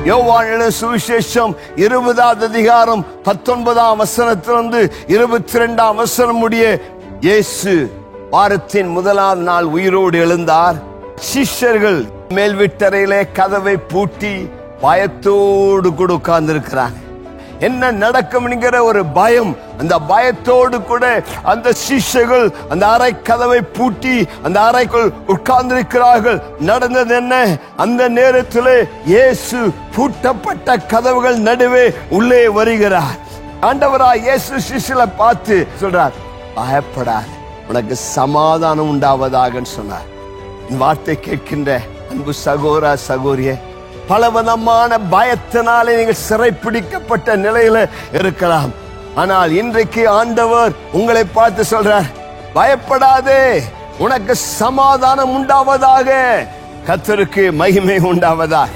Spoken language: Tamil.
யோவான் எழுதின சுவிசேஷம் 20வது அதிகாரம் 19ஆம் வசனத்திலிருந்து 22ஆம் வசனம் முடிய, இயேசு வாரத்தின் முதலாம் நாள் உயிரோடு எழுந்தார். சிஷ்யர்கள் மேல் வீட்டறையிலே கதவை பூட்டி பயத்தோடு கூட உட்கார்ந்திருக்கிறாங்க. என்ன நடக்கும் என்கிற ஒரு பயம். அந்த பயத்தோடு கூட அந்த சிஷ்யர்கள் அந்த அறை கதவை பூட்டி அந்த அறைக்குள் உட்கார்ந்திருக்கிறார்கள். நடந்தது என்ன? அந்த நேரத்திலே இயேசு பூட்டப்பட்ட கதவுகள் நடுவே உள்ளே வருகிறார். ஆண்டவராய் இயேசு சிஷ்யரை பார்த்து சொல்றார், பயப்படாத, உனக்கு சமாதானம் உண்டாவதாக சொன்னார். வார்த்தை கேட்கின்ற அன்பு சகோதர சகோதரியே, பலவிதமான பயத்தினாலே நீங்கள் சிறைப்பிடிக்கப்பட்ட நிலையில இருக்கலாம். ஆனால் இன்றைக்கு ஆண்டவர் உங்களை பார்த்து சொல்றார், பயப்படாதே, உனக்கு சமாதானம் உண்டாவதாக. கர்த்தருக்கு மகிமை உண்டாவதாக.